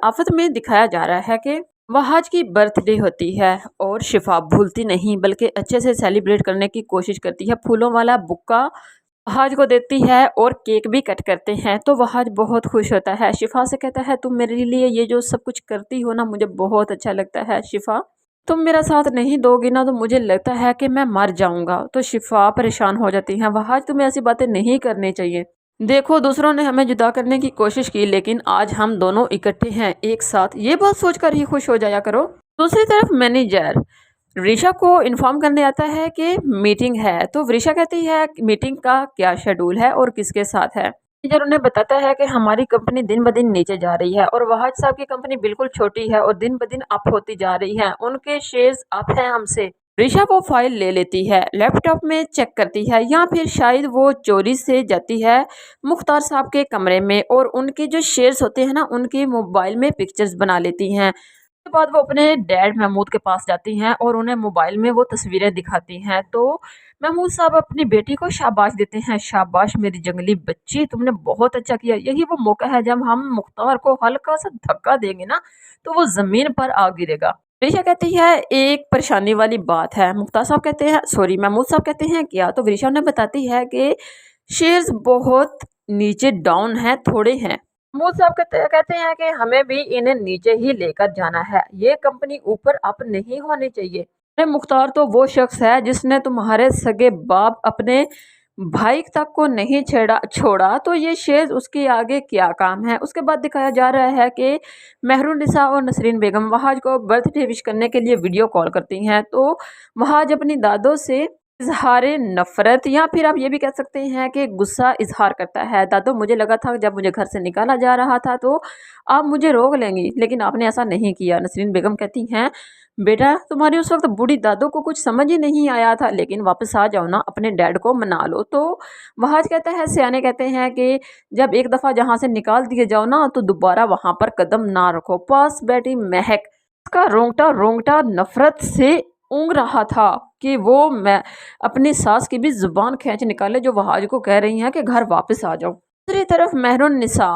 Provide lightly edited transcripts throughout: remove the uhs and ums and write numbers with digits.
आफत में दिखाया जा रहा है कि वहाज की बर्थडे होती है और शिफा भूलती नहीं बल्कि अच्छे से सेलिब्रेट करने की कोशिश करती है। फूलों वाला बुक्का वहाज को देती है और केक भी कट करते हैं तो वहाज बहुत खुश होता है। शिफा से कहता है तुम मेरे लिए ये जो सब कुछ करती हो ना मुझे बहुत अच्छा लगता है। शिफा तुम मेरा साथ नहीं दोगी ना तो मुझे लगता है कि मैं मर जाऊंगा। तो शिफा परेशान हो जाती है। वहाज तुम्हें ऐसी बातें नहीं करनी चाहिए। देखो दूसरों ने हमें जुदा करने की कोशिश की लेकिन आज हम दोनों इकट्ठे हैं एक साथ, ये बात सोचकर ही खुश हो जाया करो। दूसरी तरफ मैनेजर वृषा को इन्फॉर्म करने आता है कि मीटिंग है। तो वृषा कहती है मीटिंग का क्या शेड्यूल है और किसके साथ है। मैनेजर उन्हें बताता है कि हमारी कंपनी दिन ब दिन नीचे जा रही है और वहाज साहब की कंपनी बिल्कुल छोटी है और दिन ब दिन अप होती जा रही है, उनके शेयर्स अप हैं हमसे। ऋषा वो फाइल ले लेती है, लैपटॉप में चेक करती है या फिर शायद वो चोरी से जाती है मुख्तार साहब के कमरे में और उनके जो शेयर्स होते हैं ना उनके मोबाइल में पिक्चर्स बना लेती हैं। उसके बाद वो अपने डैड महमूद के पास जाती हैं और उन्हें मोबाइल में वो तस्वीरें दिखाती हैं। तो महमूद साहब अपनी बेटी को शाबाश देते हैं, शाबाश मेरी जंगली बच्ची, तुमने बहुत अच्छा किया। यही वो मौका है जब हम मुख्तार को हल्का सा धक्का देंगे ना तो वो जमीन पर आ गिरेगा। वृषा कहती है एक परेशानी वाली बात है। मुख्तार साहब कहते हैं सॉरी महमूद साहब कहते हैं क्या। तो वृषा ने बताती है कि शेयर्स बहुत नीचे डाउन हैं, थोड़े हैं। महमूद साहब कहते हैं कि हमें भी इन्हें नीचे ही लेकर जाना है, ये कंपनी ऊपर अप नहीं होनी चाहिए। अरे मुख्तार तो वो शख्स है जिसने तुम्हारे सगे बाप अपने भाई तक को नहीं छोड़ा तो ये शेर उसके आगे क्या काम है। उसके बाद दिखाया जा रहा है कि मेहरुन्निसा और नसरीन बेगम वहाज को बर्थडे विश करने के लिए वीडियो कॉल करती हैं। तो वहाज अपनी दादों से इजहार नफरत या फिर आप ये भी कह सकते हैं कि गुस्सा इजहार करता है। दादो मुझे लगा था जब मुझे घर से निकाला जा रहा था तो आप मुझे रोक लेंगी लेकिन आपने ऐसा नहीं किया। नसरीन बेगम कहती हैं बेटा तुम्हारी उस वक्त बूढ़ी दादो को कुछ समझ ही नहीं आया था लेकिन वापस आ जाओ ना, अपने डैड को मना लो। तो वहाज कहता है सियाने कहते हैं कि जब एक दफ़ा जहाँ से निकाल दिए जाओ ना तो दोबारा वहाँ पर कदम ना रखो। पास बैठी महक का रोंगटा रोंगटा नफरत से ऊँग रहा था कि वो मैं अपनी सास की भी जुबान खींच निकाले जो वहाज को कह रही हैं कि घर वापस आ जाओ। दूसरी तरफ मेहरुन्निसा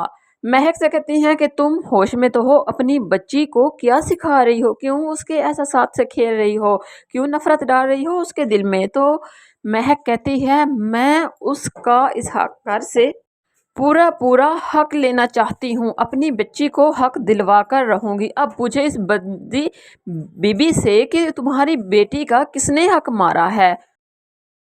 महक से कहती हैं कि तुम होश में तो हो, अपनी बच्ची को क्या सिखा रही हो, क्यों उसके एहसासात से खेल रही हो, क्यों नफरत डाल रही हो उसके दिल में। तो महक कहती है मैं उसका इजहार से पूरा पूरा हक लेना चाहती हूँ, अपनी बच्ची को हक दिलवा कर रहूँगी। अब पूछे इस बदी बीबी से कि तुम्हारी बेटी का किसने हक मारा है।